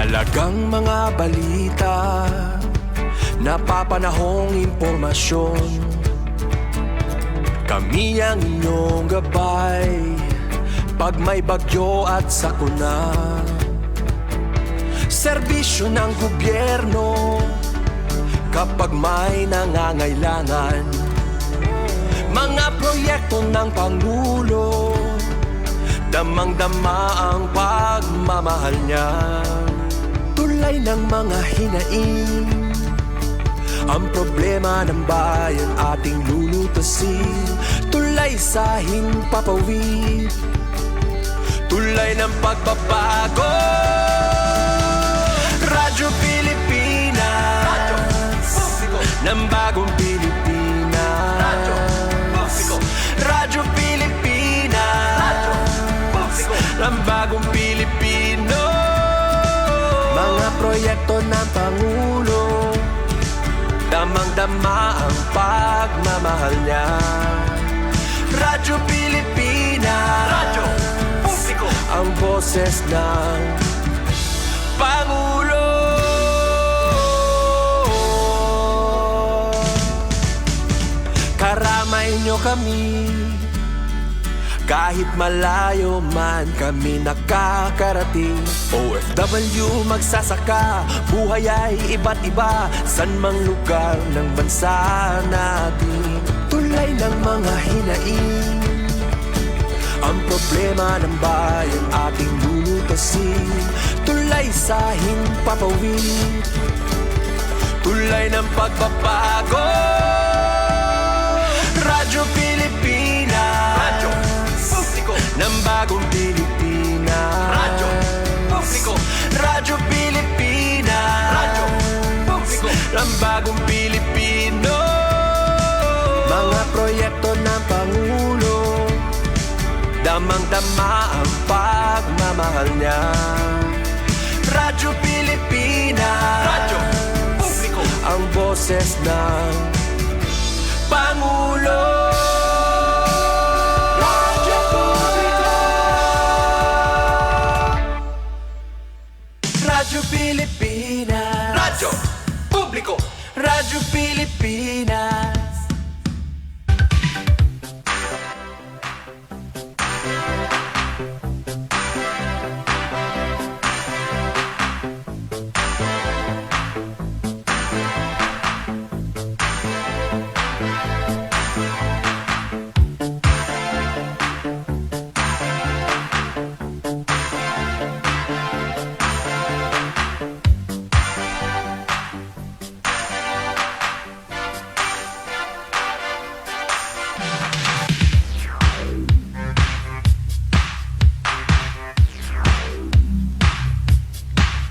Mahalagang mga balita, napapanahong impormasyon. Kami ang inyong gabay pag may bagyo at sakuna. Serbisyo ng gobyerno kapag may nangangailangan. Mga proyekto ng Pangulo, damang-dama ang pagmamahal niya. Tulay ng mga hinaing, ang problema ng bayan ating lulutasin. Tulay sa himpapawid, tulay ng pagbabago. Radyo Pilipinas, Radyo Publiko ng bagong Pilipinas. Radyo Publiko, Radyo Pilipinas, Radyo Publiko ng bagong Pilipino. Mga proyekto ng Pangulo, damang-dama ang pagmamahal niya. Radyo Pilipinas, Radyo Publiko, ang boses ng Pangulo. Karamay nyo kami, kahit malayo man kami nakakarating. OFW magsasaka, buhay ay iba't iba, san mang lugar ng bansa natin. Tulay ng mga hinaing, ang problema ng bayan ating lulutasin. Tulay sa himpapawid, tulay ng pagbabago. Radyo Pilipinas, Radyo Publiko ng bagong Pilipinas. Radyo Publiko, Radyo Pilipinas, Radyo Publiko ng bagong Pilipino. Mga proyekto ng Pangulo, damang-dama ang pagmamahal niya. Radyo Pilipinas, Radyo Publiko, ang boses ng Pangulo. Radyo Publiko, Radyo Pilipinas, Radyo Publiko, Radyo Pilipinas.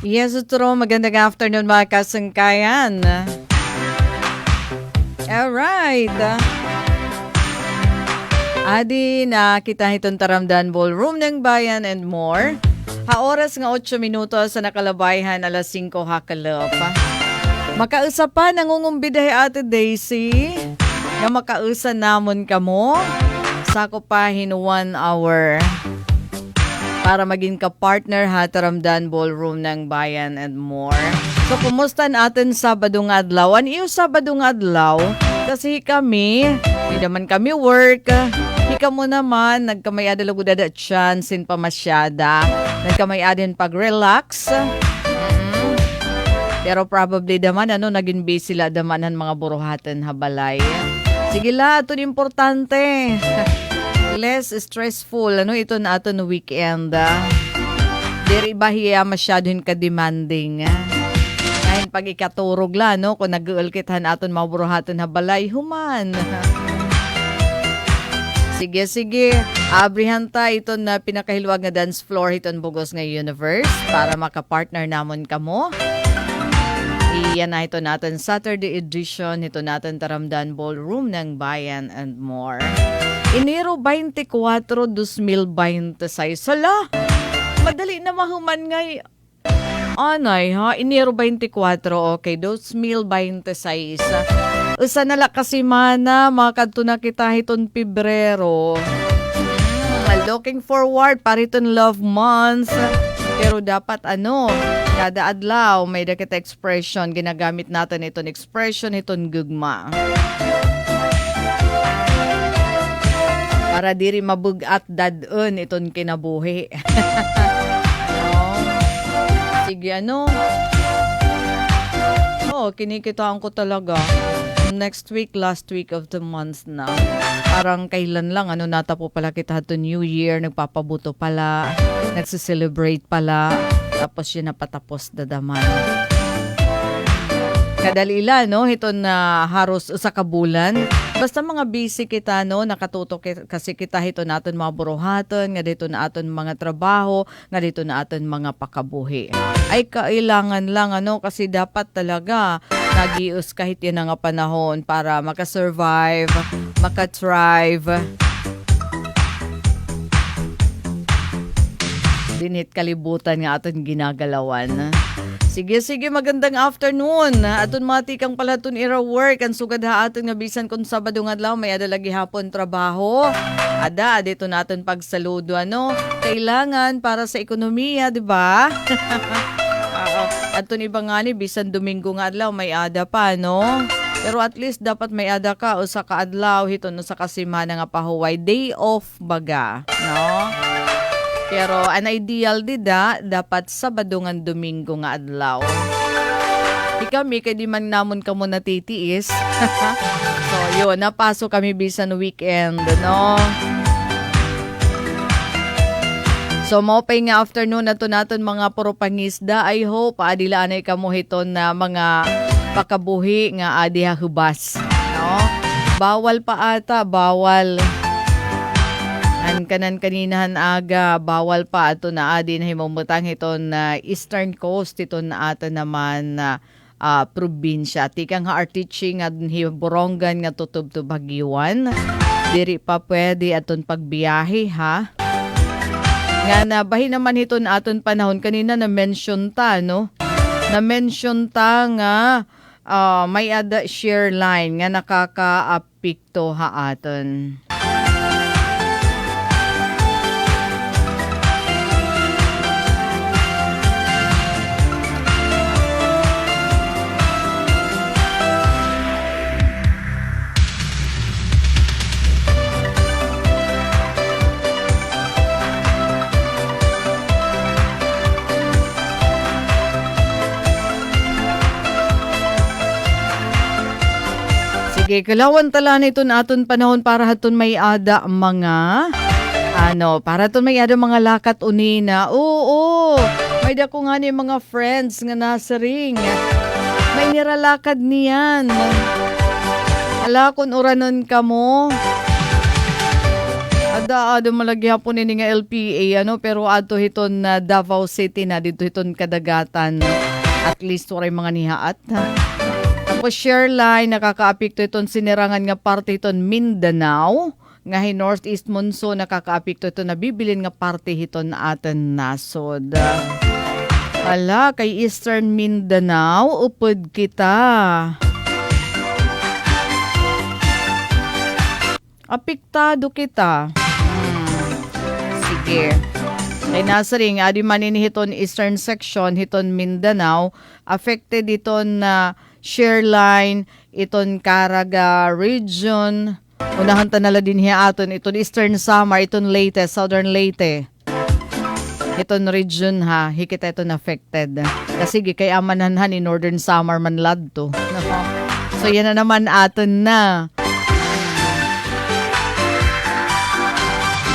Yes, Utro. Magandang afternoon mga kasangkayan. Alright. Adi na kita itong Taramdan Ballroom ng Bayan and more. Oras nga 8 minutos sa nakalabayhan alas 5 hakalop. Makausa pa nangungumbidahe Ate Daisy nga makausa namon kamo. Sako pa hin 1 hour. Para maging ka-partner ha, Taramdan Ballroom ng Bayan and more. So, kumusta natin Sabadong adlaw? Ano Sabadong adlaw? Kasi kami, hindi naman kami work. Ika mo naman, nagkamay-ada lagudada chance pa masyada. Nagkamay-adin pag-relax. Pero probably naman, naging busy la damanan mga buruhatan habalay. Sige la, ito importante. Less stressful. Ito na ato no weekend. Diri bahiya masyadong ka-demanding. Ngayon pag ikaturog la, kung nag-uulkithan aton maburuhatan na balay, human. Sige. Abrihan ta ito na pinakahilwag na dance floor iton Bugos nga Universe para makapartner namon kamo. Iyan na ito natin Saturday edition. Ito natin Taramdan Ballroom ng Bayan and more. Enero 24, 2026. Sala, madali na mahuman ngay. Anay ha, Enero 24, okay, 2026. Usa na la kasi mana, makadto na kita hiton Pebrero. Looking forward para iton love months. Pero dapat Kada adlaw may dakit expression ginagamit natin iton expression iton gugma. Para diri mabugat dadon iton kinabuhi. No? Sige kinikitaan ko talaga. Next week, last week of the month na. Parang kailan lang, natapo pala kita to New Year, nagpapabuto pala, nagsiselebrate pala, tapos yun napatapos dadaman. Kadalila, hiton na haros sa kabulan. Basta mga busy kita, nakatutok kasi kita hito natin mga buruhaton, nga dito na aton mga trabaho, nga dito na aton mga pakabuhi. Ay kailangan lang, kasi dapat talaga nagius kahit yan nga panahon para makasurvive, makathrive. Dinhit kalibutan nga aton ginagalawan. Sige, magandang afternoon. Aton matikang pala itong work. Ang sugad ha aton nga bisan kung Sabado nga adlaw may adalagi hapon trabaho. Ada, dito natin pagsaludo. Kailangan para sa ekonomiya, di ba? Aton iba nga ni, bisan Domingo nga adlaw may ada pa, Pero at least dapat may ada ka o sa kaadlaw, hito sa kasimana nga pahuway. Day off baga, Pero an ideal dapat Sabado nga Domingo nga adlaw. Kami kay di man namon kamo natitiis. So yun, napasok kami bisan weekend, So maupay nga afternoon nato naton mga puro pangisda. I hope adilaanay kamo hiton na mga pakabuhi nga adiha hubas, Bawal pa ata, bawal. An kanan kaninahan aga, bawal pa ato na adin himumutang hiton na Eastern Coast iton na ato naman na probinsya. Tikang ha teaching nga hiborongan nga tutob to Baguiwan. Diri pa pwede aton pagbiyahe ha. Nga na bahin naman hiton aton panahon kanina na mention ta Na mention ta nga may ada share line nga nakakaapikto ha aton. Sige, kalawan tala nito na aton panahon para haton may ada mga para haton may ada mga lakat unina. Oo, may dako nga ni mga friends nga nasa ring. May niralakad niyan. Ala kun uranon ka mo. Ada malagya po nini nga LPA pero ato hiton na Davao City na dito hiton kadagatan. At least waray mga nihaat Tapos share line, nakakaapikto iton sinirangan nga parte iton Mindanao. Nga northeast monsoon, nakakaapikto ito nabibilin nga parte hiton aten nasod. Ala, kay Eastern Mindanao, upod kita. Apiktado kita. Sige. Kay nasa ring, adi manin hiton Eastern section, hiton Mindanao, affected iton na share line, iton Caraga region, unahan tanala din hiya aton, iton Eastern Samar, iton Leyte, Southern Leyte. Iton region ha, hikita iton affected. Kasi kay amananhan in Northern Samar man ladto. So yan na naman aton na.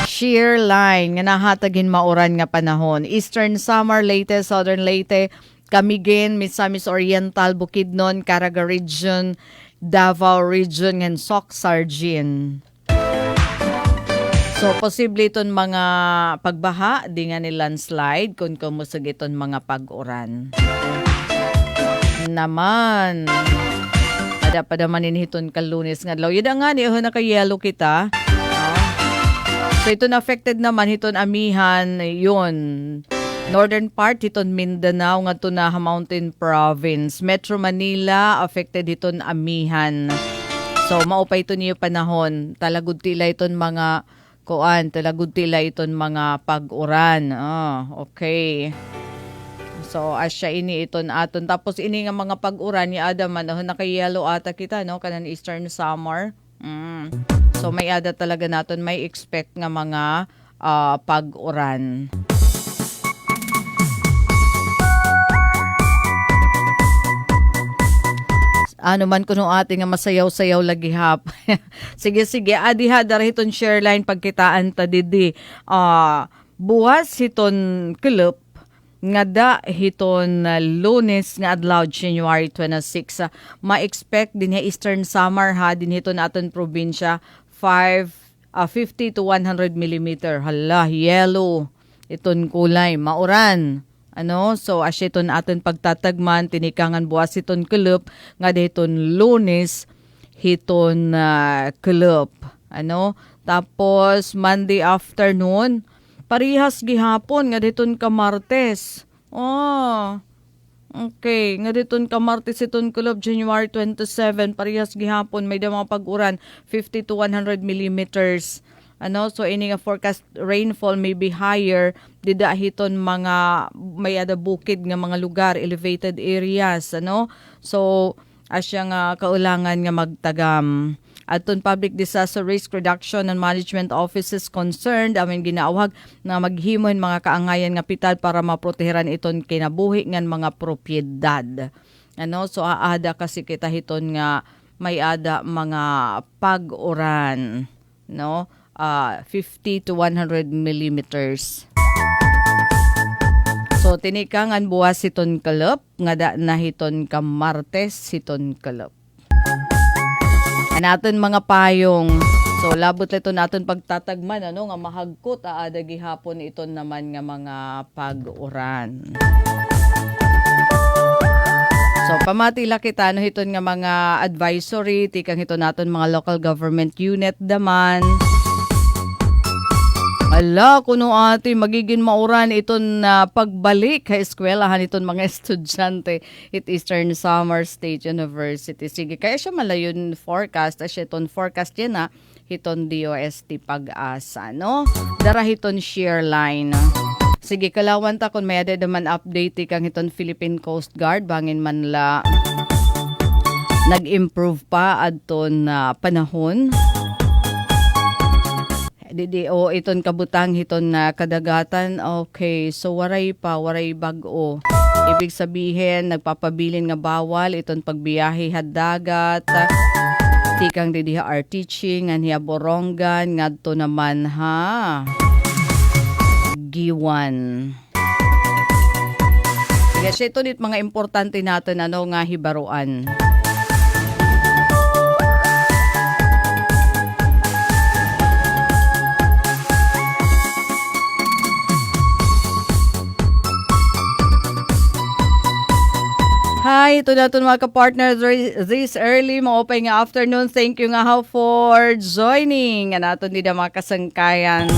Shear line nga nahatagin mauran nga panahon. Eastern Samar, Leyte, Southern Leyte, Camiguin, Misamis Oriental, Bukidnon, Caraga region, Davao region, and Soc-Sargin. So, posible iton mga pagbaha, di nga ni landslide, kung kumusag iton mga pag-uran. Naman, ada pa naman hiton kalunis nga law. Yun nga ni, naka-yellow kita. So, iton affected naman, hiton amihan, yun. Northern part, hiton Mindanao, nga to na Mountain Province. Metro Manila, affected hiton amihan. So, maupay ito niyo panahon. Talagod tila iton mga talagod tila iton mga pag-uran. Okay. So asya ini iton aton tapos ini nga mga pag-uran ni Adam nakayelo ata kita no kanan Eastern Summer. So may ada talaga naton may expect nga mga pag-uran. Ano man kuno ating nga masayaw-sayaw lagi hap. Sige, adiha darahiton share line pagkitaan ta didi. Buwas hiton club nga da hiton Lunes nga adlaw January 26. Ma-expect din Eastern Summer ha din hiton aton probinsya 50 to 100 millimeter. Hala, yellow. Iton kulay, mauran. So asyeton aton pagtatagman tinikangan buwas hiton club nga hiton Lunes hiton club. Tapos Monday afternoon parihas gihapon nga diton ka Martes. Okay, nga diton ka Martes iton club January 27 parihas gihapon may mga pag-uran 50 to 100 millimeters. So ini nga forecast rainfall may be higher dida hiton mga may ada bukid nga mga lugar, elevated areas, So asya nga kaulangan nga magtagam. Aton Public Disaster Risk Reduction and Management Offices concerned amin ginaawhag na maghimon mga kaangayan nga pital para maproteheran iton kinabuhi ngan mga propiedad. So aada kasi kita hiton nga may ada mga pag-uran, 50 to 100 millimeters. So tinikangan buwas hiton kalop nga da na hiton ka Martes hiton kalop. Anaton mga payong. So labot ito naton pagtatagman nga mahagkot aada gihapon iton naman nga mga pag-uran. So pamatila kita hiton nga mga advisory tikang hiton naton mga local government unit daman. Ala, kuno ati magiging mauran iton pagbalik sa eskwelahan iton mga estudyante at Eastern Summer State University. Sige, kaya siya malayon forecast. Asya iton forecast yan hiton DOST Pag-asa, Dara hiton share line. Sige, kalawan ta kung may ada naman update kang hiton Philippine Coast Guard. Bangin man la nag-improve pa adton panahon. Iton kabutang hiton na kadagatan. Okay, so waray bag-o. Ibig sabihin, nagpapabilin nga bawal iton pagbiyahe haddagat. Tikang didiha are teaching ang hiaborongan ngadto naman Giwan. Sige, ito nit mga importante natin nga hibaruan. Hi, ito natin mga ka-partner this early, maupay nga afternoon. Thank you nga for joining. Natin din mga kasangkayan.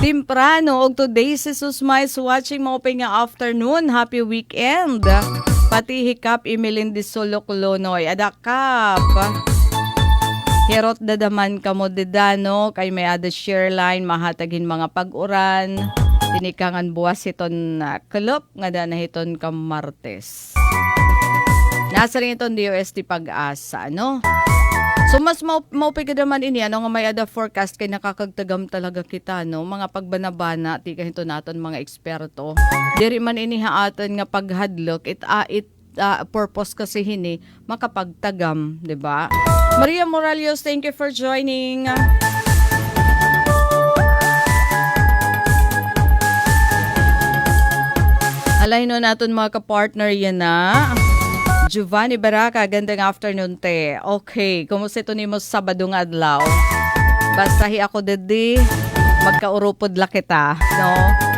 Timprano, og today si Susmais watching maupay nga afternoon. Happy weekend. Pati hikap Emilin di Solokulonoy. Adakap. Herot dadaman kamo dedano kay may ada share line mahatagin mga pag-uran. Tinikangan buwas hiton kalop nga na hiton ka Martes. Nasa rin itong DOST Pag-asa, So mas maupig naman ini, nga may ada forecast kay nakakagtagam talaga kita, mga pagbanabana, tika ito natin mga eksperto. Diri man ini haatan nga paghadlok, purpose kasi hini, makapagtagam, di ba? Maria Moralios, thank you for joining. Alay natin mga kapartner yan Giovanni Baraca, gandang afternoon te. Okay, kumusta ito ni mo Sabado nga adlaw? Basta ako dedi, magkaurupod la kita,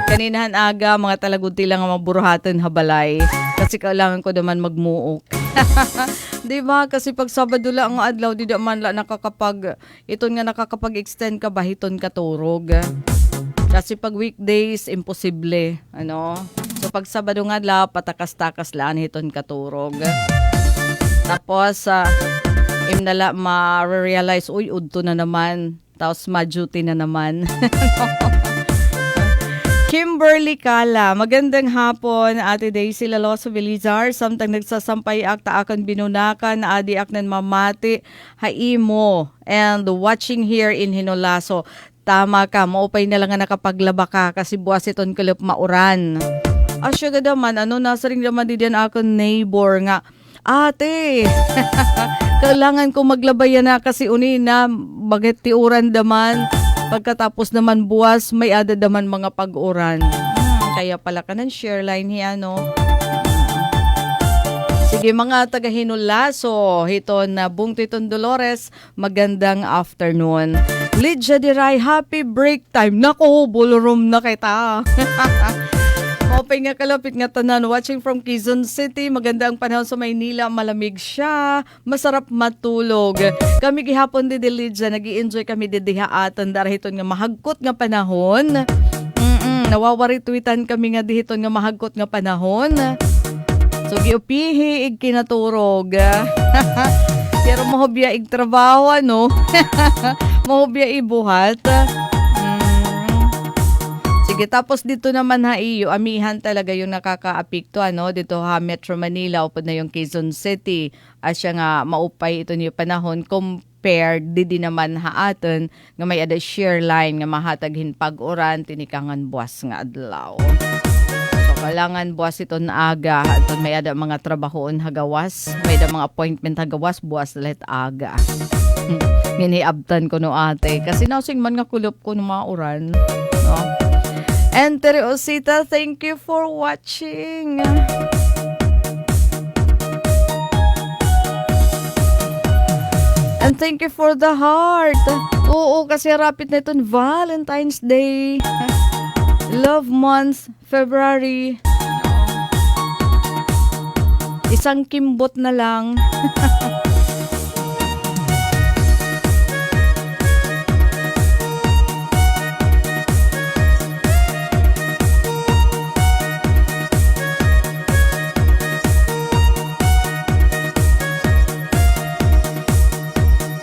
Kaninahan aga, mga talagunti lang ang maburuhatan habalay. Kasi kailangan ko naman magmuok. Diba? Kasi pag Sabado lang ang adlaw, di naman la nakakapag-extend ka ba, hiton katurog. Kasi pag weekdays, imposible, So pag Sabado nga adlaw, patakas-takas lang hiton katurog. Tapos, imnala ma-realize, udto na naman. Tapos ma-duty na naman. Kimberly Kala, magandang hapon, Ate Daisy Laloso Vilizar, samtang nagsasampay akta akan binunakan, adi aknan mamati, haimo, and watching here in Hinolaso. Tama ka, maupay na lang nga nakapaglaba ka kasi buwas iton kalip mauran. Asya ga naman, nasa rin naman din akong neighbor nga, ate, kailangan ko maglabayan na kasi uni na bagay tiuran daman. Pagkatapos naman buwas, may ada daman mga pag-uran. Kaya pala ka ng share line hiya, no? Sige mga taga-Hinulaso, ito na Bungtiton Dolores, magandang afternoon. Lydia Diray, happy break time. Nako, ballroom na kita. Mopay nga kalapit nga tanan, watching from Quezon City, maganda ang panahon sa Maynila, malamig siya, masarap matulog. Kami gihapon di Lydia, nag-i-enjoy kami di dihaatan dahil ito nga mahagkot nga panahon. Nawawaritwitan kami nga dihiton nga mahagkot nga panahon. So giupihi ig kinaturog. Pero mahobya ig trabaho, ano? Mahobya ibuhat. Sige, tapos dito naman iyo, amihan talaga yung nakakaapekto, ano? Dito Metro Manila, upod na yung Quezon City. At siya nga, maupay ito niyo panahon, compared, di naman haaton, nga may ada shear line, nga mahataghin pag-uran, tinikangan buwas nga adlaw. So, kailangan buwas ito na aga, at may ada mga trabahoon hagawas, may ada mga appointment hagawas, buwas lahat aga. Nginiabtan ko no ate, kasi nasing man nga kulop ko ng mga uran, no? And Tereosita, thank you for watching. And thank you for the heart. Oo, kasi rapid na itong Valentine's Day. Love month, February. Isang kimbot na lang.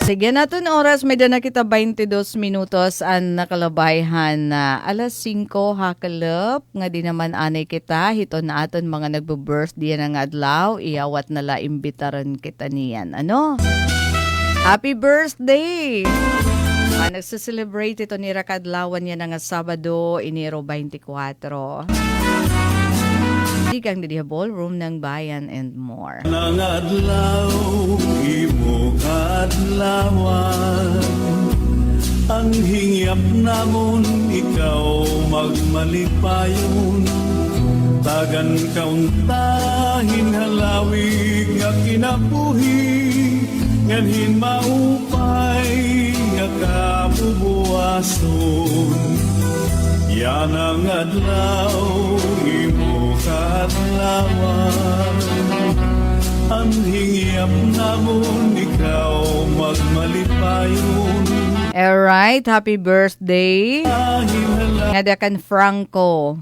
Sige natin oras, may na kita 22 minutos ang nakalabayhan na alas 5 hakalap. Nga di naman anay kita, hito na aton mga nagbo-birthday na nga adlaw, iyawat nala imbitaran kita niyan. Ano? Happy birthday! Nagsaselebrate ito ni Rakadlawan niya nga Sabado, Enero 24. Di kang di ballroom ng bayan and more. Nang adlaw, imo kadlawan, ang hingyap namon, ikaw magmalipayon. Tagan kauntahin halawig nga kinabuhi, nganhin maupay nga kabubuason. Yan ang adlaw, imo kadlawan, ang hingyap namon, ikaw magmalipayon. Alright, happy birthday. Ngadakan Franco.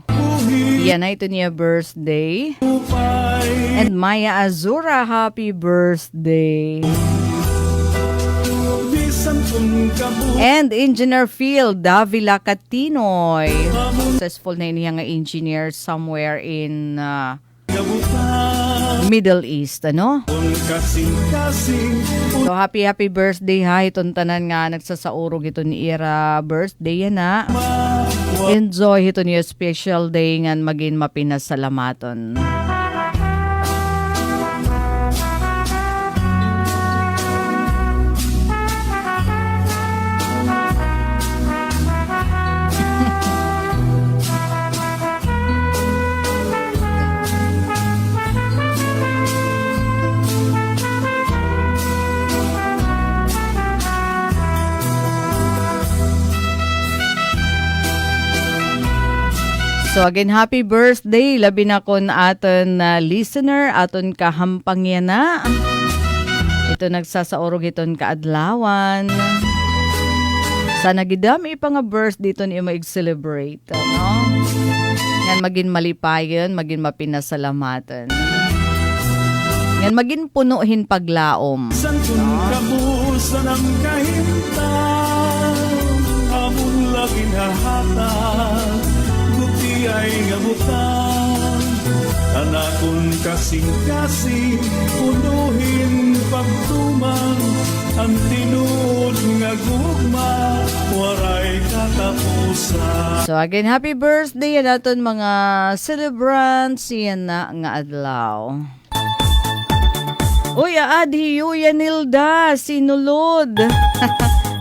Yan na ito niya birthday. And Maya Azura, happy birthday. And Engineer Phil Davila Catinoy. Successful na niya nga engineer somewhere in Middle East, ano? So happy birthday ha, itong tanan nga nagsasaurog ito ni Ira birthday yan na. Enjoy ito niya special day nga maging mapinasalamaton. So again, happy birthday. Labi na kon aton listener, aton kahampangyan na. Ito nagsasaurog iton kaadlawan. Sana gidami pa nga birthday ito niyo mag-celebrate. No? Yan maging malipayon, maging mapinasalamatan. Yan maging punuhin paglaom. Santun kabusan ang kahintan, amon laging hahatag. ay ngabutan, anakon kasing-kasing, punuhin pagtuman, ang tinuod nga gugma, waray katapusan. So again, happy birthday yan natin mga celebrants. Yan na nga adlaw. Uy, aadi yan Nilda, sinulod.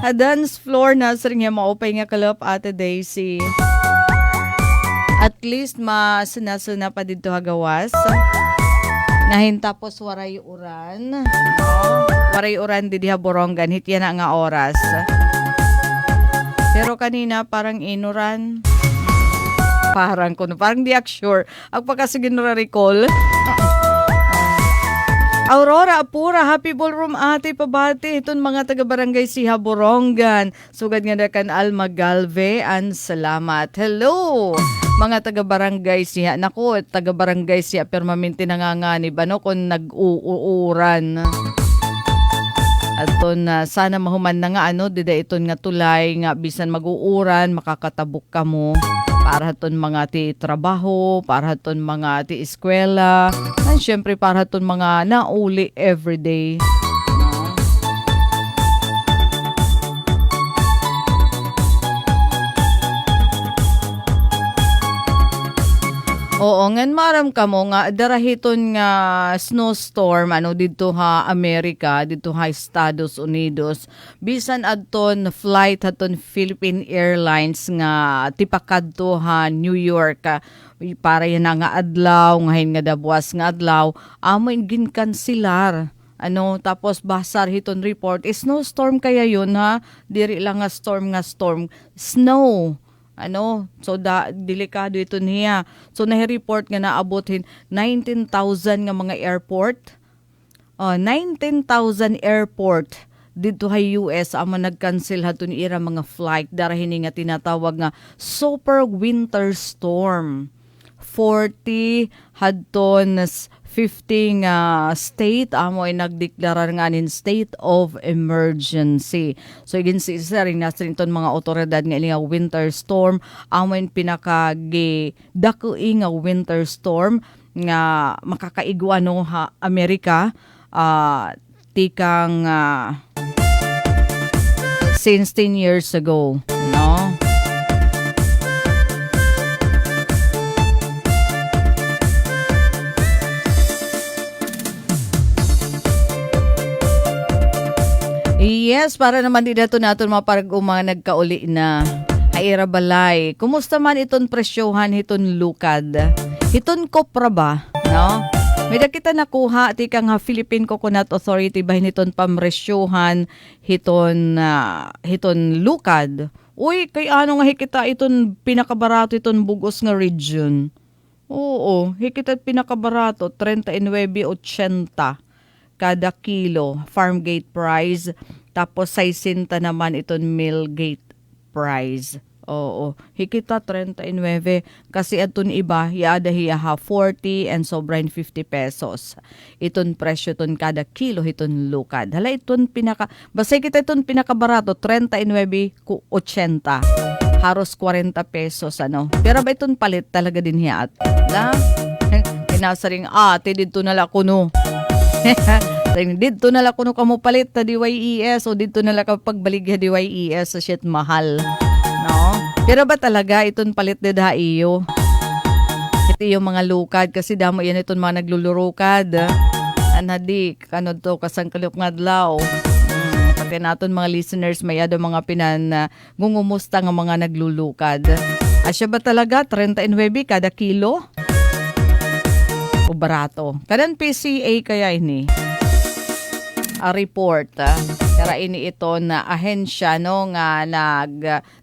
A dance floor na sa rin nga maupay nga kalap Ate Daisy. At least masunasuna pa dito hagawas. Ngahin tapos waray uran. Waray uran di diha borongan, hit yan na nga oras. Pero kanina parang inuran. Parang di sure. Ang pagkasigin recall. Aurora Apura, happy ballroom ate pabati. Itong mga taga-barangay Siha Borongan. Sugad nga na kan Alma Galve. An salamat. Hello! Mga taga-barangay Siha. Naku, taga-barangay Siha. Permanente nanganganib. Ano kung nag-uuran. At sana mahuman na nga dida iton nga tulay nga bisan mag-uuran, makakatabok ka mo. Para haton mga ti trabaho, para haton mga ti eskwela, at syempre para haton mga nauli everyday. Oo, ngan maram ka mo nga darahiton nga snowstorm dito ha Amerika, dito ha Estados Unidos. Bisan adton flight haton Philippine Airlines nga tipakadto ha New York. Para yan nga adlaw, ngayon nga dabuas nga adlaw, amoy ginkansilar. Tapos basar hiton report, snowstorm kaya yun ha? Diri lang nga storm, snow. So delikado ito niya. So nahi-report nga naabotin 19,000 nga mga airport. 19,000 airport dito sa US amo nag-cancel haton ira mga flight darahin nga tinatawag nga super winter storm. 40 hadton 50 state amo ay nagdeklarar nga nin state of emergency. So igin si rin nasin ton mga otoridad nga nga winter storm amo yung pinakagi-dakuing nga winter storm nga makakaigwa ha Amerika tikang since 10 years ago, no? Yes, para naman din nato maparag mga nagkauli na. Haira balay. Kumusta man iton presyohan hiton lukad? Hiton kopra ba? No? May kita nakuha ti kang Philippine Coconut Authority bahin hiton pamresyohan hiton lukad. Uy, kay ano nga hikita iton pinakabarato iton bugos nga region. Oo, hikita pinakabarato 39.80 kada kilo farm gate price, tapos 60 naman iton mill gate price. Oo, hikita 39 kasi aton iba yaada hiya 40 and sobrang 50 pesos. Iton presyo ton kada kilo hiton lukad. Hala iton basta kita iton pinakabarato 39.80. Haros 40 pesos Pero ba iton palit talaga din hiya at na kinasaring ate dito na la kuno. Dito na lang kuno kamo palit ta DYES o dito na lang kapag balik DYES sa shit mahal. No? Pero ba talaga iton palit da iyo? Ito yung mga lukad kasi damo yan iton mga naglulurukad. Anadi to kasang kalip nga adlaw. Pati naton mga listeners may ado mga gungumusta nga mga naglulukad. Asya ba talaga 39 kada kilo? O barato. Kanan PCA kaya ini? A report. Kaya ini ito na ahensya nga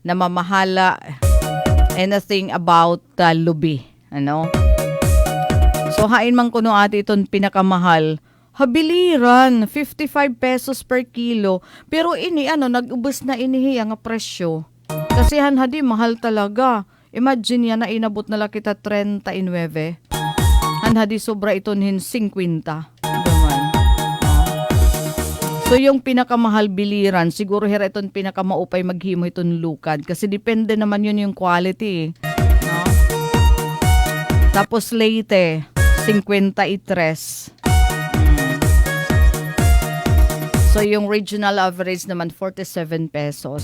namamahala anything about lubi. So hain man kuno ati iton pinakamahal. Habiliran 55 pesos per kilo. Pero ini nag-ubos na inihiya nga presyo. Kasi hadi mahal talaga. Imagine yan na inabot na lang kita 39. Hadi sobra iton hin 50. So yung pinakamahal biliran, siguro hira iton pinakamaupay maghimo iton lukad kasi depende naman yun yung quality. No? Tapos Leyte, 53. So yung regional average naman 47 pesos.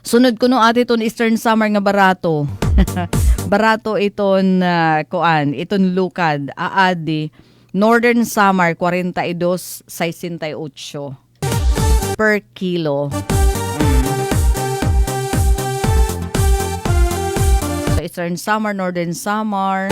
Sunod ko no ate itong Eastern Samar nga barato. Barato iton iton lukad, aadi. Northern Samar 42.68 per kilo. So Eastern Samar, Northern Samar.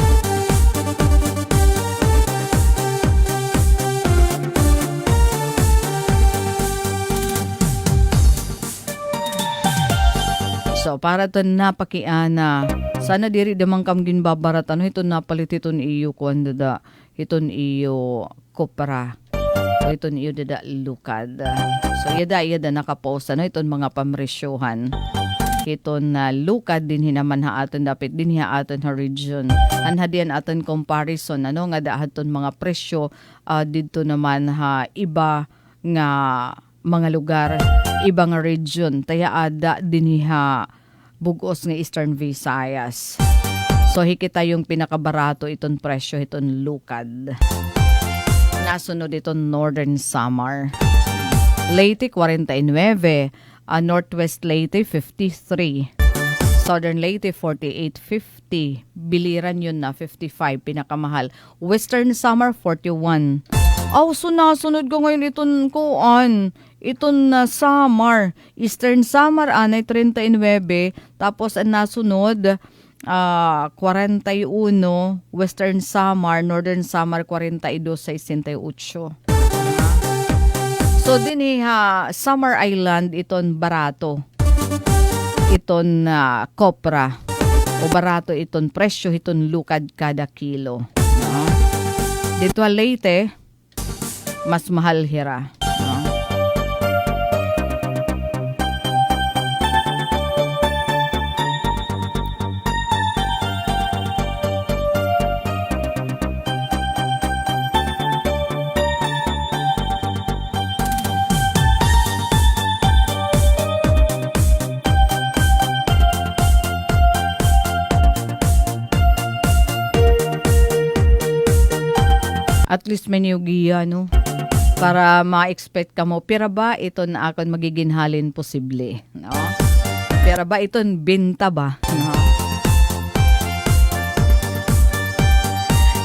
So, para ito napakiana. Sana diri damang kam ginbabarat. Ano ito napalit iton iyo kuan dada. Iton iyo kopra. O iton iyo dada lukad. So, yada nakapost. Ano iton mga pamresyohan. Iton na lukad din hinaman ha aton dapit din ha aton ha region. Anhadian aton comparison. Ano nga daaton mga presyo. Dito naman ha iba nga mga lugar, ibang region. Taya ada diniha bugos nga Eastern Visayas. So hikita yung pinakabarato itong presyo, itong lukad. Nasunod itong Northern Samar. Leyte 49, Northwest Leyte 53. Southern Leyte 48.50. Biliran yun na 55 pinakamahal. Western Samar 41. Sunasunod ko ngayon iton kuan. Iton na Samar. Eastern Samar anay 39. Tapos ang nasunod 41. Western Samar, Northern Samar 42.68. So din Samar Island iton barato. Iton kopra. O barato iton presyo iton lukad kada kilo. Dito Leyte mas mahal hira. At least may niyugiya, no? Para ma-expect ka mo, pira ba ito na akon magiging halin posible? No? Pira ba ito binta ba? No?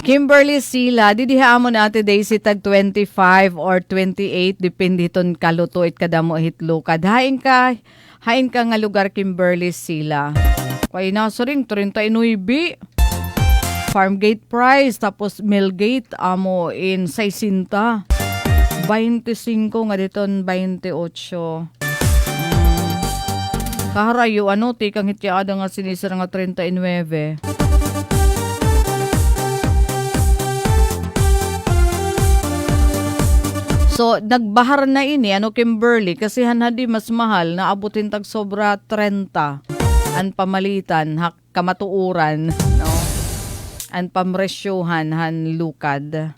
Kimberly Sila, didihaan mo na ate Daisy tag 25 or 28, depende iton kaluto it kadamo hitlukad. Hain ka nga lugar Kimberly Sila. Kaya nasa ring 39. Farmgate price, tapos Millgate amo in 60. 25 nga diton 28. Kaharayo tikang hitiada nga sinisira nga 39. So nagbahar na ini Kimberly kasi hanadi mas mahal na abutin tag sobra 30 an pamalitan kamatuuran, no? An pamresyohan han lukad.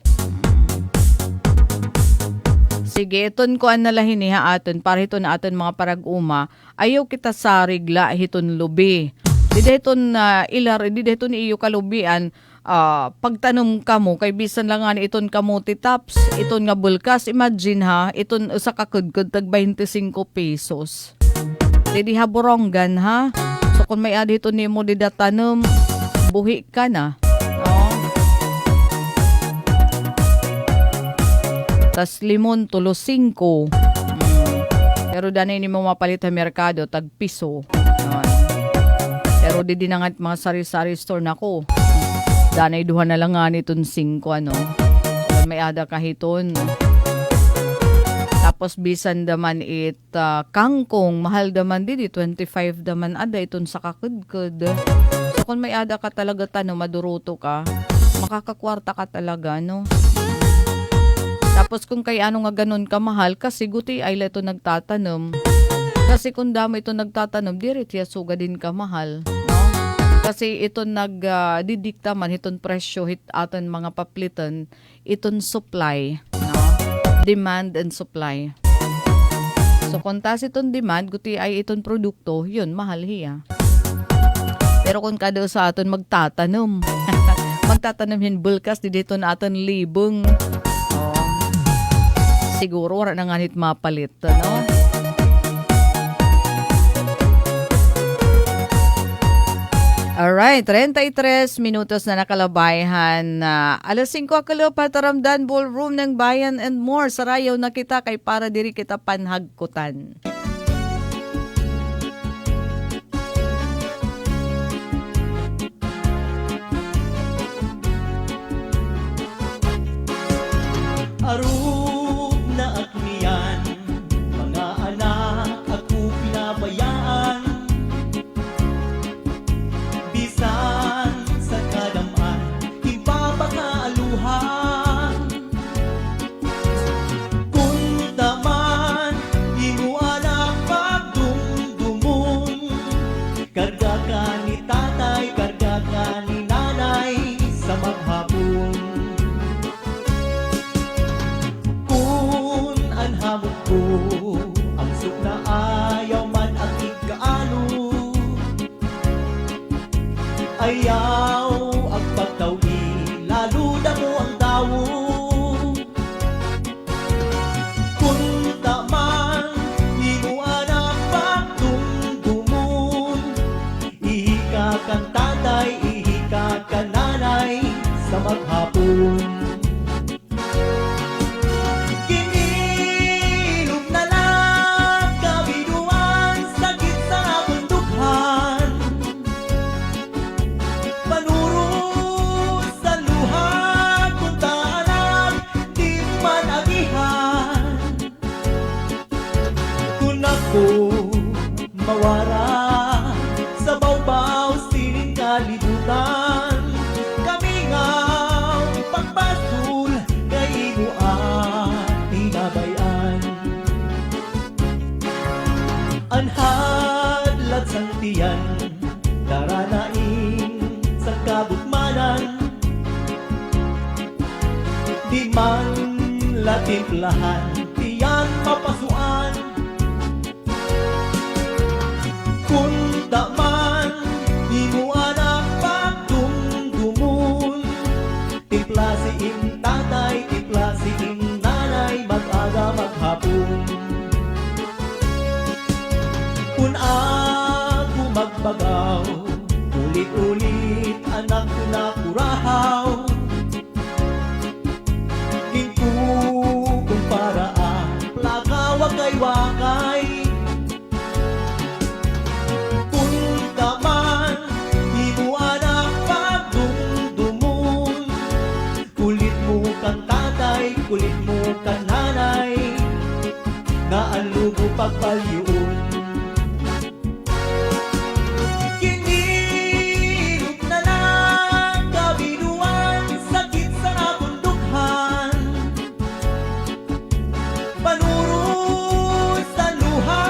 Sige, iton ko an nalahin niya aton para ito na aton mga parag-uma. Ayaw kita sa rigla hiton lubi. Di dahiton ilar, di dahiton iyo kalubian. Pagtanom ka mo, kay bisan lang nga iton kamuti tops, iton nga bulkas. Imagine iton sa kakudkod tag 25 pesos. Di haboronggan So kung may adi ito ni mo di datanom, buhi ka na. Tas limon tulo 5. Pero danay ni mo mapalit sa merkado tag piso. Pero di dinangat mga sari-sari store nako. Danay duha na lang nga niton 5 May ada kahiton. Tapos bisan daman kangkong mahal daman di 25 daman ada iton sa kakudkod. So kung may ada ka talaga maduruto ka, makakakwarta ka talaga Tapos kung kay nga ganun kamahal, kasi guti ay ito nagtatanom. Kasi kung damo ito nagtatanom, diret suga din kamahal. No? Kasi ito didikta man itong presyo aton mga paplitan, itong supply. No? Demand and supply. So kung tas itong demand, guti ay itong produkto, yun, mahal hiya. Pero kung kada sa aton magtatanom, magtatanom hin bulkas di dito na aton libong. Oh. Siguro wala na nga nit mapalit, no? Alright, 33 minutos na nakalabayhan na alas 5 akalo Pataramdan Ballroom ng Bayan and More. Sarayaw na kita kay para diri kita panhagkutan. Arug na akniyan, mga anak ako pinabayaan. Bisan sa kadaman, ipapakaaluhan. Kung taman, imo anak pagdumdumon. Karga ka ni tatay, karga ka ni nanay sa maghapon. Hamot ko ang suk na ayaw man ang ikaano. Ayaw ang pagtawi, lalo na mo ang dawo. Kung taman, di mo anak pagdumdumon. Ihika kang tatay, ihika kang nanay sa maghapon. Mawara sa bawbaw sining kalibutan. Kami nga pagpasul kay imo ang tinabayan. Anhadlat sang tiyan, daranain sa kabukmanan. Di man latimplahan, tiyan mapasuan. Kung taman, di mo anak pagdumdumon. Tipla si ing tatay, tipla si ing nanay, mag-aga maghapon. Kung ako magbagaw, ulit-ulit anak ko na kurahaw. King kung paraan, plaka wakay-wakay. Kulit mo ka nanay, nga ang lugo pagpalyuon. Kinirog na lang kabinuan, sakit sa akong dughan. Panuro sa luha,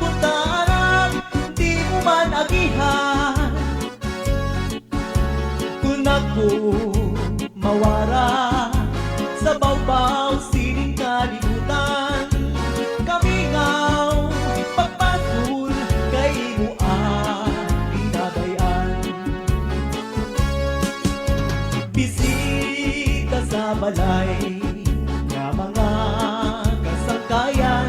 kung taarap, di mo man agihan. Kung ako mawara sa bawbaw sining kalibutan, kami ngaw pagpasul kay imo ang binabayan. Bisita sa balay nga mga kasangkayan,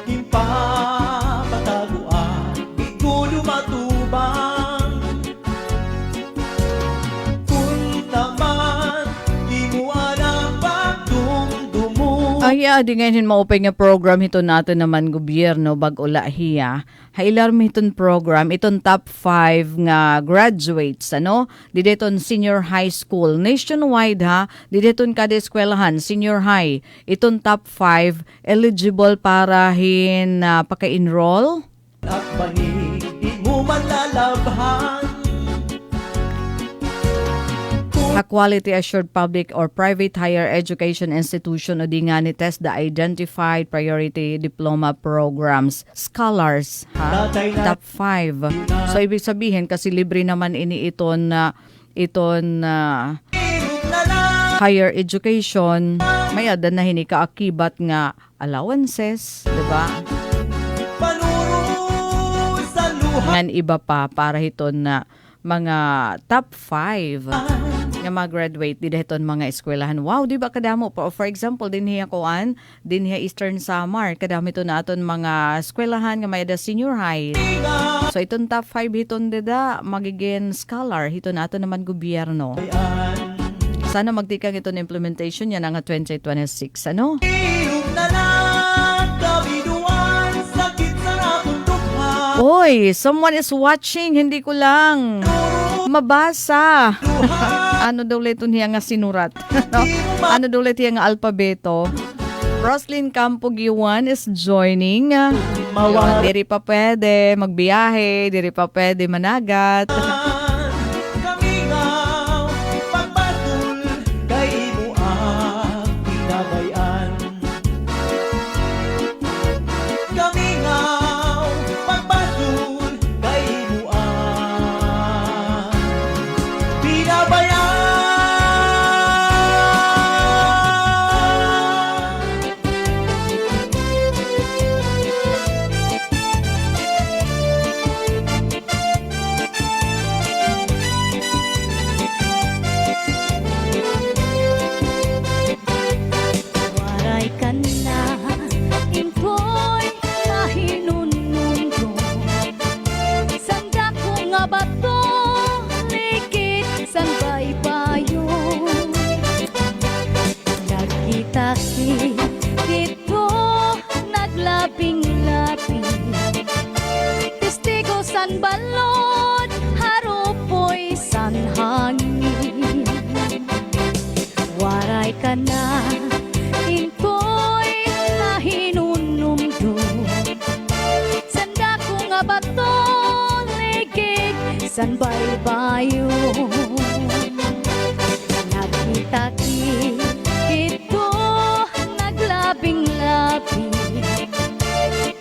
impapataguan, di ko lumatubang. Ay, di ngayon maupay nga program ito natin naman gobyerno bag-ula hiya. Hailarm iton program, iton top 5 nga graduates, ano? Dideton senior high school. Nationwide ha, dideton kada eskwelahan, senior high. Iton top 5 eligible para paka-enroll. At bani, di mo man lalabhan. A quality assured public or private higher education institution o di nga ni test the identified priority diploma programs scholars ha top 5. So ibig sabihin kasi libre naman ini iton higher education may adan na hinikaakibat nga allowances, di ba? Panuro sa ngan iba pa para hiton na mga top 5 nga mag-graduate di dahiton mga eskwelahan. Wow, di ba kadamo? For example, din hiya kuan, din hiya Eastern Samar, kadamo ito na aton mga eskwelahan nga may da senior high. So iton top 5 hiton dida magiging scholar hiton na aton naman gobyerno. Sana magtikang ito na implementation yan nga 2026. Ano? Ilog na lang, kabiduan, sakit sa atong dugha. Oy, someone is watching. Hindi ko lang mabasa. Ano daw ulit niya nga sinurat? No? Ano daw ulit niya nga alpabeto? Roslyn Campo Giwan is joining. Yun, diri pa pwede magbiyahe, diri pa pwede managat. Kamingaw, pagbatul, kay imo ang pinabayan. Kamingaw, pagbatul, kay imo ang pinabayan. Waray ka na, impoy, mahinununggo. Sanda ko nga bato, likit, san baybayo. Nagkita dito, naglabing-labing. Testigo san balon, harupoy san hangin. Waray ka na, inko'y mahinunumdo. Sanda ko nga bato, ligid, san baybayo. Nakita dito, naglabing-labing.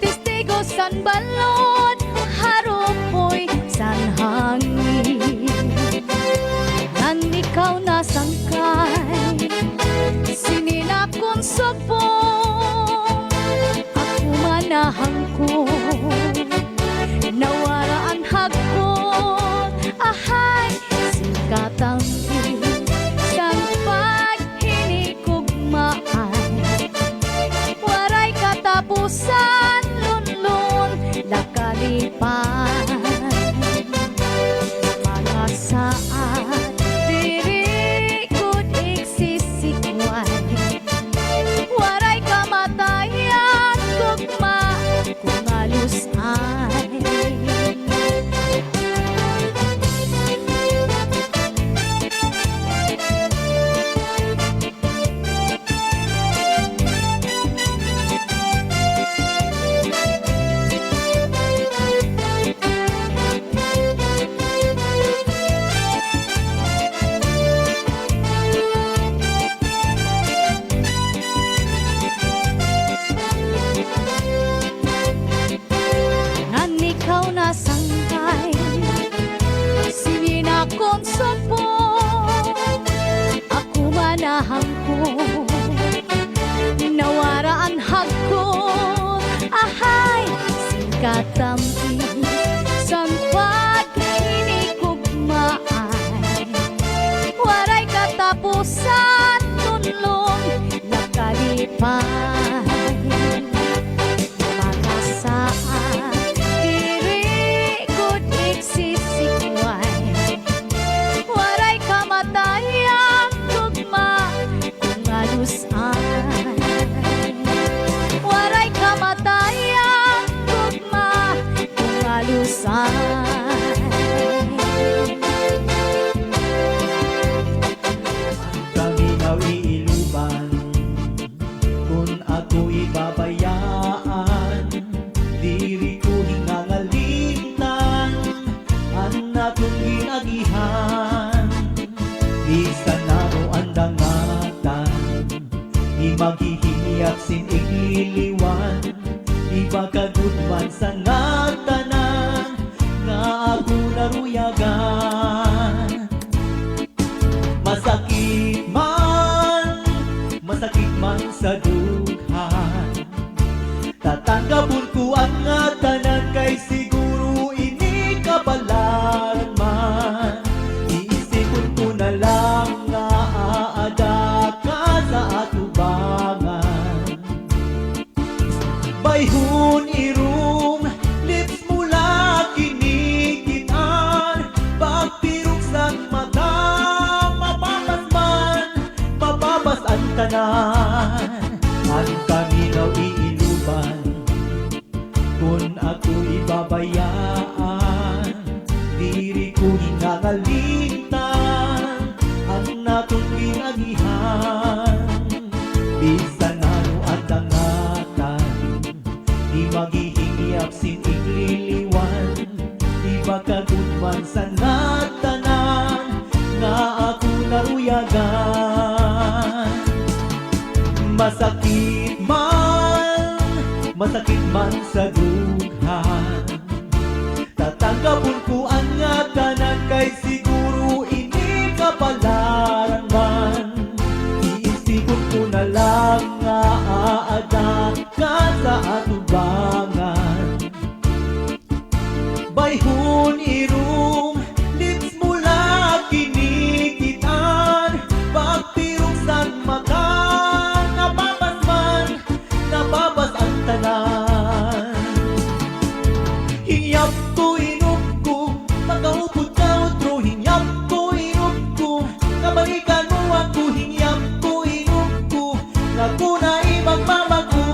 Testigo san balon, harupoy san hangin. Ang ikaw na sangkay, sininakon subong, ako manahang ko, nawara ang hagkon, ahay, singkatang sang paghinikugmaan. Waray katapusan, lunlun, nakalipan. Mga saat, diri ko't iksisikwan. Waray kamatayan, tugma, kung alusay. Ngan ikaw na sangkay, sininakon subong, ako manahang ko, nawara ang hagkon, ahay, singkatampi, san paghinikugmaan. Waray katapusan, tunlong, nakalipan. Mga saan, diri ko't iksisikwan. Waray kamatayan, tugma, kung alusan. Waray kamatayan, tugma, kung alusan. Kamingaw iiluban, kung ako ibabayaan. Diri ko hinangalitan ang natong ginagihan. Bisan ano ang dangatan, di maghihingiap sining liliwan. Di bakagudman sa natanan nga ako naruyagan. Masakit man sa dughan, tatanggapon ko ang nga tanan kay siguro ini kapalaran man. Iisipon ko na lang nga aada ka sa atubangan. Bayhon irum, lips mula kinikitan, pagtirok sang mata, nababas ang tanan. Hinyap ko, inup ko, pagkaupod ka otro. Hinyap ko, inup ko, kabalikan mo ako. Hinyap ko, inup ko, nga ko na ibagbabago.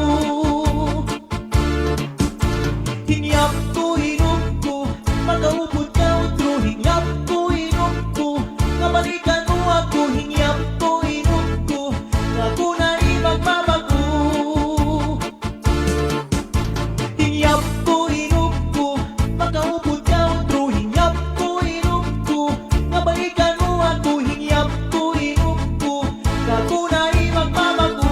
Hinyap ko, inup ko, pagkaupod ka otro. Hinyap ko, inup ko, kabalikan mo ako. Hinyap ko, inup ko, nga ko na ibagbabago. Hinyap ko, inup ko, pagkaupod ka otro. Hinyap ko, inup ko, nga balikan mo ako. Hinyap ko, inup ko, nga ko na ibagbabago.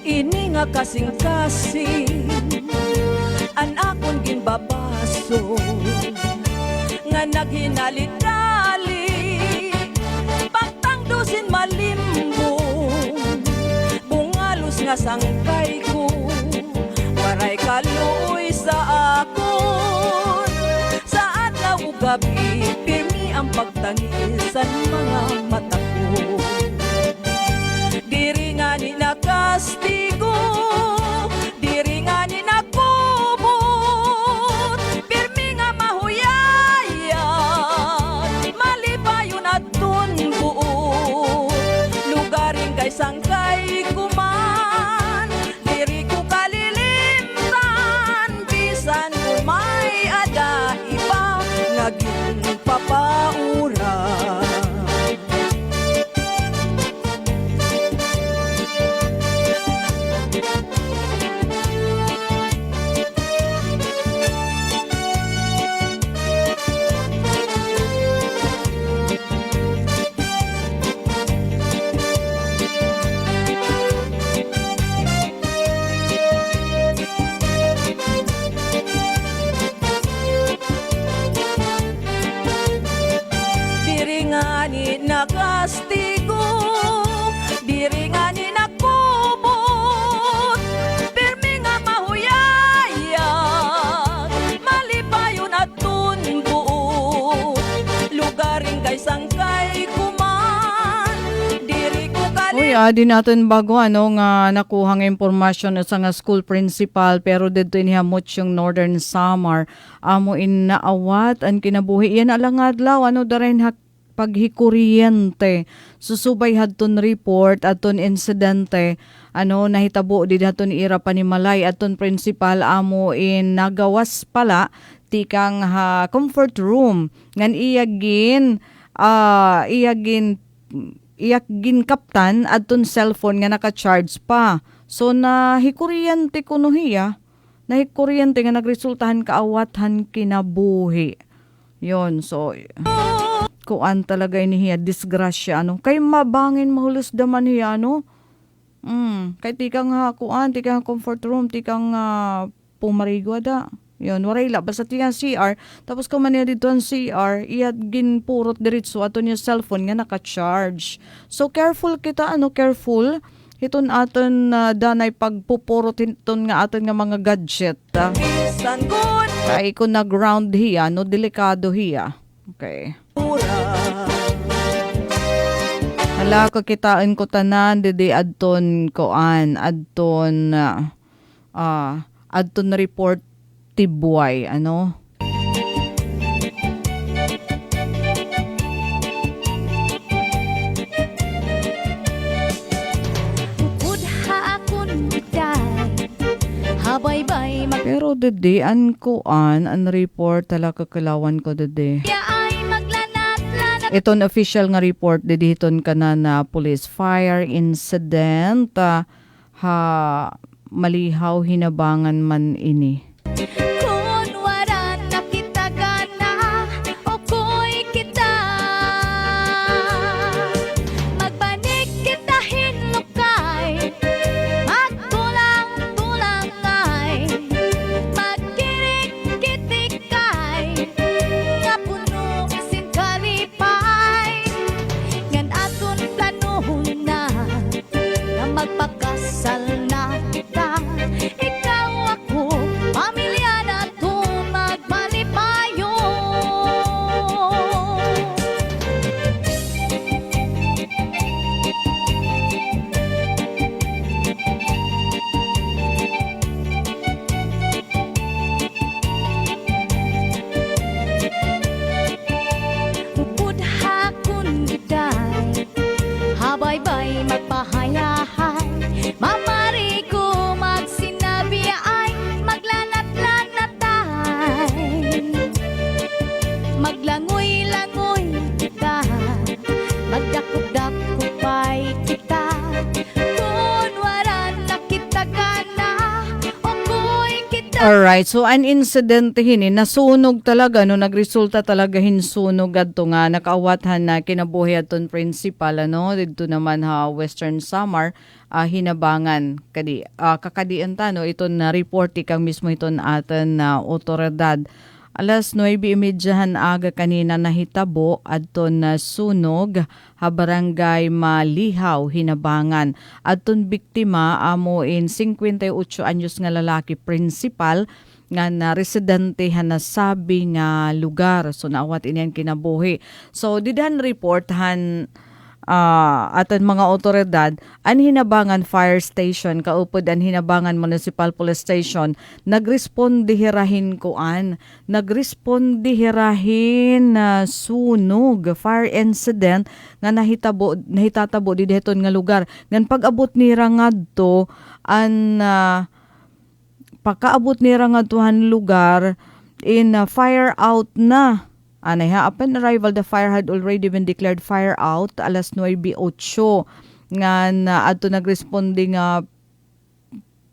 Ini nga kasing-kasing an akong ginbabaso nga naghinalit-dali pagtangdusin malimbong bungalos nga sangkay ko waray kaluoy sa akon sa adlaw ug gabi pirmi ang pagtangisan mga mata ko. Diri nga ni nakastigo, diri nga ni nakubot, pirmi nga mahuyayan, malipayon at tunbuot. Lugaring kay sangkay kuman, diri ko kalilimtan, bisan kung may ada iba, naging papaura. Diri nga ni nakastigo, diri nga ni nakubot, pirmi nga mahuyayan, malipayon at tunbuot. Lugaring kay sangkay kuman, diri ko Uy, di natin bago nga nakuhang impormasyon sa nga school principal pero dito inihamot yung Northern Samar amo in naawat ang kinabuhi yan alang adlaw darin paghikuryente susubay hadton report aton insidente nahitabo di daton ira panimalay aton principal amo in nagawas pala tikang comfort room ngan iyagin kaptan adton cellphone nga naka-charge pa. So nahikuryente kuno hiya. Nahikuryente nga nagresultahan kaawatan kinabuhi. Yon, so kuan talaga ini hiya disgrasya kay mabangin mahulus daman hiya kay tikang tikang comfort room tikang pumarigwa da. Yon, waray la basta tikang CR tapos kung man dito ang CR iyad ginpurot diretso aton yung cellphone nga naka-charge. So careful kita careful iton aton danay pagpupurot iton nga aton nga mga gadget. bisan good Kay kung na-ground hiya delikado hiya. Okay. Hala ko kitaan ko tanan didi adton koan adton adton report tibuay So, dede, an report tala kakalawan ko dede. Ya ay maglanat-lanat. Iton official nga report dede hiton kana na police fire incident ha malihaw hinabangan man ini. Kung wala nakita ka na, oko'y kita. Magbanig kita hinukay, magtulang-tulang ay, magkirik-kitikay, nga puno isin kalipay, ngan aton planuhon na, nga magpakasal na kita. Ikaw ako, pamilya na to magmalipayo. Upod hakon giday, habay-bay magpahayahay, mamari ko magsinabi ay maglanat-lanatay. Maglangoy-langoy kita, magdakop-dakopay kita. Kung wala nakita ka na, oko'y kita. Alright, so an incident hini, nasunog talaga, no, nagresulta talaga hinsunog adto nga, nakaawathan na kinabuhi aton principal, ano, dito naman ha, Western Samar, hinabangan, kakadian ta, no, ito na report ikang mismo ito na atin na otoridad. Alas 9:30 aga kanina nahitabo adton na sunog ha barangay Malihaw hinabangan. Adton biktima amo in 58 anyos nga lalaki principal nga na residente hanasabi nga lugar. So naawat iniyan kinabuhi. So didhan report aton mga otoridad an hinabangan fire station kaupod an hinabangan municipal police station nagresponde hirahin sunog fire incident nga nahitatabo dideton nga lugar ngan pag-abot ni rangadto an pagkaabot ni rangadtuhan lugar in fire out na. Upon arrival, the fire had already been declared fire out alas 9:08 nga na ato nagresponde nga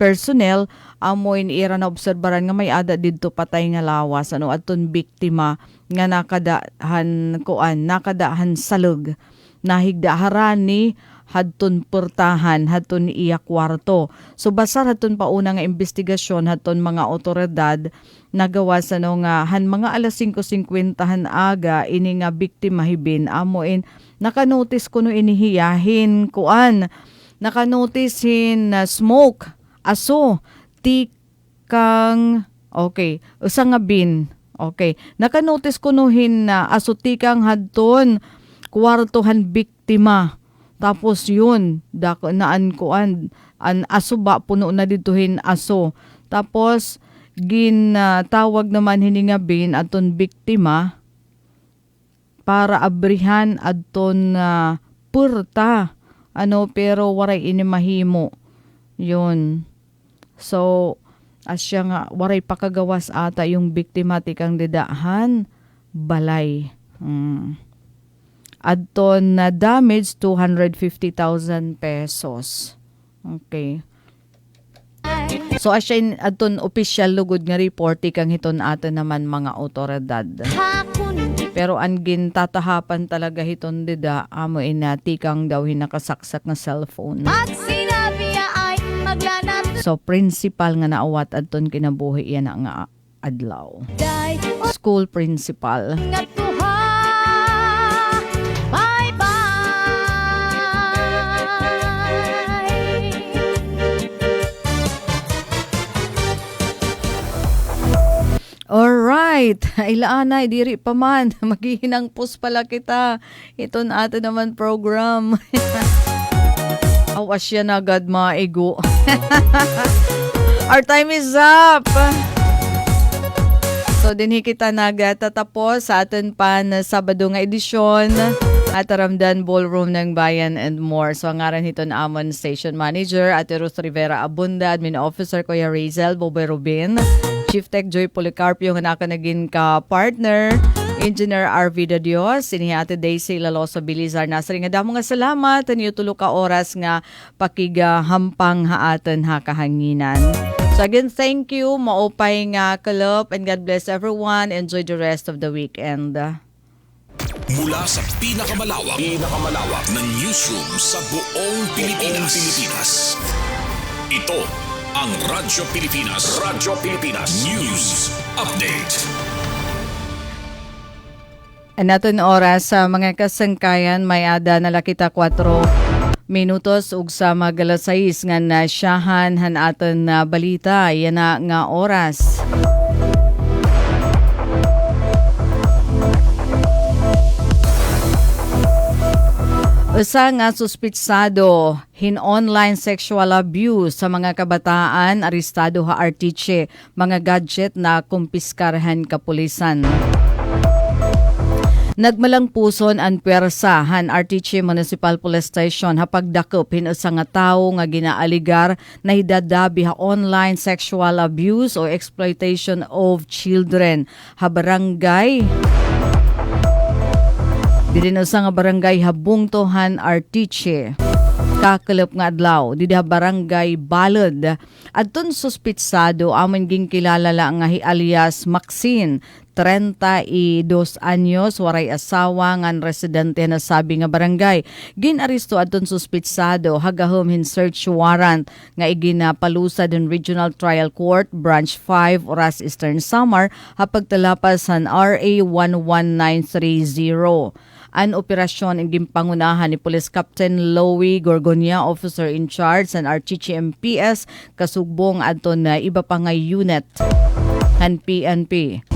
personnel amo iniira na obserbaran nga may ada didto patay nga lawas aton biktima nga nakadahan salug nahigdaharan ni hadton portahan hadton iya kwarto. So basar hadton pauna nga investigasyon hadton mga otoridad nagawa sa nga mga alas 5:50 aga ini nga biktima hibin amoin nakanotice kuno inihiyahin nakanoticehin smoke aso tikang usa nga bin nakanotice kunuhin na aso tikang hadton kwartohan biktima. Tapos yun, an aso ba, puno na dituhin aso. Tapos, tawag naman hiningabin aton biktima para abrihan aton purta. Pero waray inimahimo. Yun. So, asya nga, waray pakagawas ata yung biktima tikang didahan, balay. Adton na damage 250,000 pesos. Okay. So asya adton official lugod nga report ikang hiton aton naman mga otoridad. Pero ang gintatahapan talaga hiton dida amo inatikang daw hinakasaksak na cellphone. So principal nga naawat adton kinabuhi yan nga adlaw. School principal. Alright, ilaanay, diri pa man, maghihinang pus pala kita. Ito na ato naman program. Awas siya na agad maigo. Our time is up. So, dinhi kita nagatatapos sa atin pa na Sabado nga edisyon at Ramdan Ballroom ng Bayan and more. So, ang ngaran hito na amon Station Manager, Ate Ruth Rivera Abunda, Admin Officer Kuya Razel Boboy Rubin, Chief Tech Joy Policarpio nga naka naging ka-partner, Engineer RV de Dios, Ate Daisy Lalosa Bilizar Nasri nga damo nga salamat niyo tulo ka oras nga pakigahampang haaton ha kahanginan. So again, thank you, maupay nga kalop, and God bless everyone. Enjoy the rest of the weekend. Mula sa pinakamalawak na newsroom sa buong Pilipinas. Ito ang Radyo Pilipinas. News Update. Naton oras sa mga kasangkayan may ada na lakita 4 minutos ug sa magalas 6 nga nasyahan han aton na balita yan na nga oras. Usa nga suspitsado hin online sexual abuse sa mga kabataan arestado ha artiche mga gadget na kumpiskarhan kapulisan. Nagmalang puson ang pwersa han Artiche Municipal Police Station hapagdakop hin usa nga tawo nga ginaaligar na hidadabi ha online sexual abuse o exploitation of children ha barangay. Dili usa nga barangay Habungtohan Artiche. Kakalop nga adlaw didi ha barangay Balod. Adton suspitsado amon ging kilala nga alias Maxine 32 anyos, waray asawa ngan residente na sabi nga barangay. Ginaresto adton suspitsado hagahom hin search warrant nga iginapalusad in Regional Trial Court Branch 5 Oras Eastern Samar hapagtalapas han RA 11930. An operasyon ang gimpangunahan ni Police Captain Louie Gorgonia, officer in charge ng Artiche MPS, kasugbong adton na iba pa nga unit han PNP.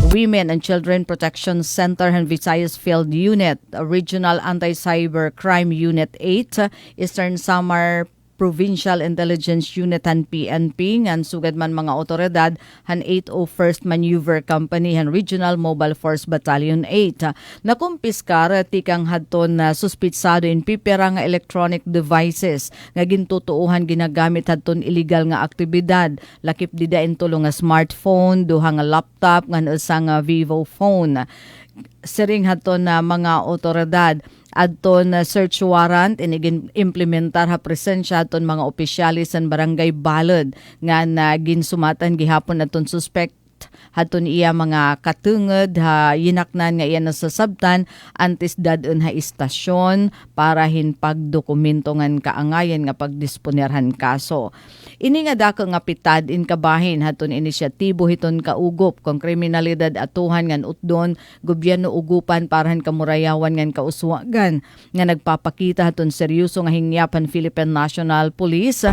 Women and Children Protection Center and Visayas Field Unit, Regional Anti-Cyber Crime Unit 8, Eastern Samar Provincial Intelligence Unit han PNP ngan sugad man mga otoridad han 801st Maneuver Company han Regional Mobile Force Battalion 8. Nakumpiskar tikang hadton na suspitsado in pipera nga electronic devices nga gintutuuhan ginagamit hadton illegal nga aktibidad. Lakip dida in tulo nga smartphone, duha nga laptop ngan usa nga Vivo phone. Siring hadton na mga otoridad adton search warrant inigin implementar ha presensya adton mga opisyalis sa barangay Balod nga ginsumatan gihapon adton suspect hadton iya mga katungod ha yinaknan nga iya nasasabtan antes dadon ha istasyon para hin pagdokumento ngan kaangayan nga pagdisponerhan kaso. Ini nga dako nga pitad in kabahin haton inisyatibo hiton kaugop kung kriminalidad atuhan ngan utdon gobyerno ugupan parahan kamurayawan ngan kauswagan nga nagpapakita haton seryoso nga hingyapan Philippine National Police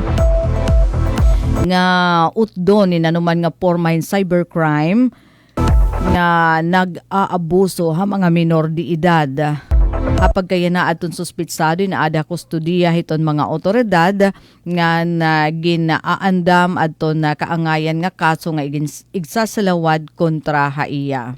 nga utdon ni nanuman nga pormahin cybercrime nga nag-aabuso ha mga minor di edad. Kapag kaya na atong suspitsado na ada kustudiya hiton mga otoridad nga ginaandam adton na kaangayan nga kaso nga igsasalawad kontra haiya.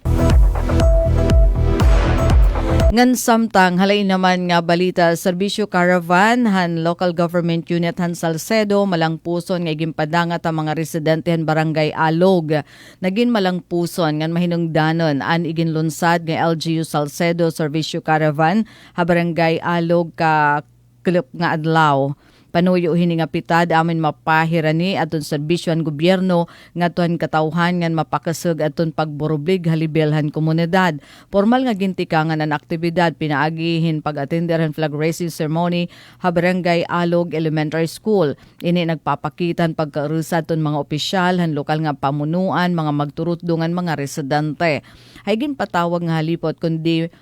Ngan samtang halain naman nga balita serbisyo caravan han local government unit han Salcedo malangpuson nga gimpadangat ang mga residente han barangay Alog. Nagin malangpuson ngan mahinungdanon an iginlunsad nga LGU Salcedo serbisyo caravan ha barangay Alog ka klip nga adlaw. Panuyo hini nga pitad amin mapahirani aton serbisyoan gobyerno nga tuhan katawhan ngan mapakasug aton pagboroblig halibelhan komunidad. Formal nga gintikangan ang aktibidad pinaagihin pag-attenderhan flag raising ceremony ha barangay Alog Elementary School. Ini nagpapakitan pagkarusa aton mga opisyal han lokal nga pamunuan mga magturutdungan mga residente. Haygin patawag nga halipot kundi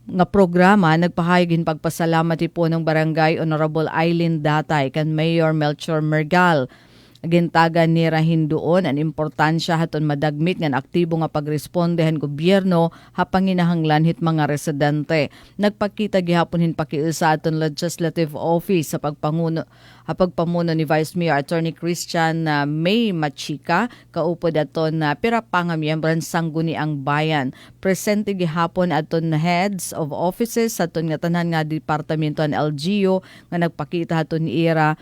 nga programa nagpahayagin pagpasalamat po ng barangay Honorable Eileen Datay kan Mayor Melchor Mergal. Gintagan ni Rahin doon ang importansya haton madagmit ng aktibo nga pagrespondehan gobyerno hapanginahanglan hit mga residente. Nagpakita gihapon hin pakiusa aton Legislative Office sa pagpamuno ni Vice Mayor Attorney Christian May Machika kaupod aton na pirapang miyembran sangguniang bayan. Presente gihapon aton heads of offices aton nga tanan nga departamento ng LGU nga nagpakita haton ni Ira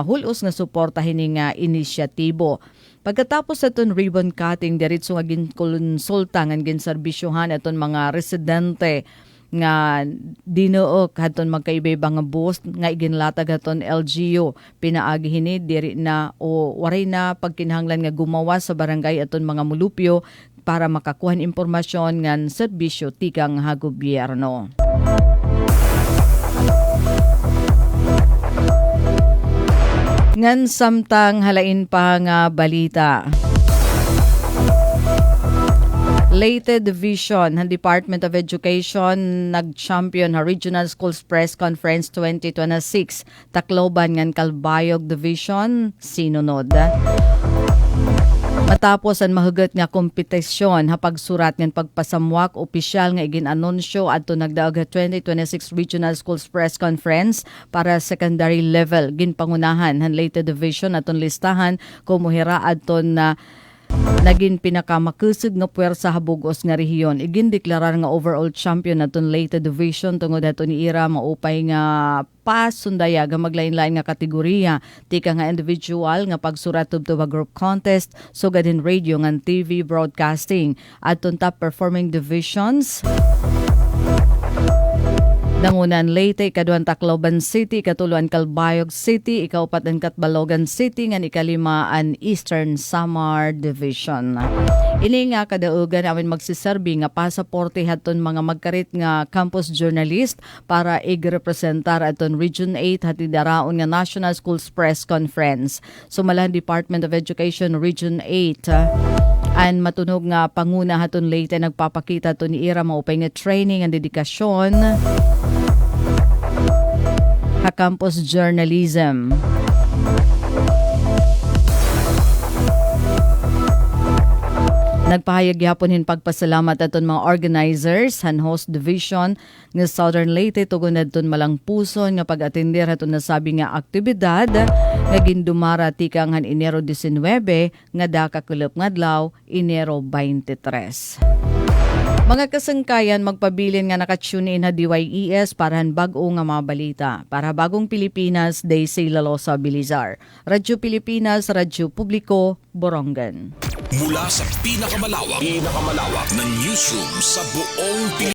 hulos nga suporta hini nga inisyatibo. Pagkatapos aton ribbon cutting, diretso nga ginkonsulta nga ginserbisyohan aton mga residente nga dinuok haton magkaibay nga bus nga iginlatag haton LGU pinaagi hini diri na o waray na pagkinahanglan nga gumawa sa barangay aton mga mulupyo para makakuha impormasyon ngan serbisyo tikang ha gobyerno. Ngan samtang halain pa nga balita. Leyte Division ng Department of Education nag-champion ha Regional Schools Press Conference 2026. Tacloban ngan Calbayog Division sinunod. Matapos ang mahugot nga kompetisyon ha pagsurat ngan pagpasamwak opisyal nga iginanunsyo adto nagdaog 2026 Regional Schools Press Conference para secondary level ginpangunahan han Leyte Division aton listahan kumuhira adton na naging pinakamakusog nga puwersa habugos nga rehiyon. Igin deklarar nga overall champion naton Leyte Division tungod ato ni Ira maupay nga pasundaya nga maglain-lain nga kategorya tika nga individual nga pagsurat tubto group contest sugad in radio nga TV broadcasting aton top performing divisions. Dangunan Leyte, ikaduhan Tacloban City, ikatuluan Calbayog City, ikaupat ang Catbalogan City, ngan ikalimaan Eastern Samar Division. Ini nga kadaugan amin magsiserbi nga pasaporte haton mga magkarit nga campus journalist para igrepresentar aton Region 8 hatidaraon nga National Schools Press Conference. Sumalahan Department of Education Region 8. An matunog nga panguna haton Leyte nagpapakita to ni Ira maupay nga training and dedikasyon ha campus journalism. Nagpahayag yapon hin pagpasalamat aton mga organizers han host division nga Southern Leyte tugon adton malang puson nga pag-atender aton nasabi nga aktibidad nga gindumara tikang han Enero 19 nga dakakulop ngadlaw Enero 23. Mga kasangkayan, magpabilin nga nakatune in na DYES para bago nga mga balita. Para bagong Pilipinas, Daisy Lalosa Bilizar. Radyo Pilipinas, Radyo Publiko, Borongan. Mula sa pinakamalawak na newsroom sa buong Pilipinas.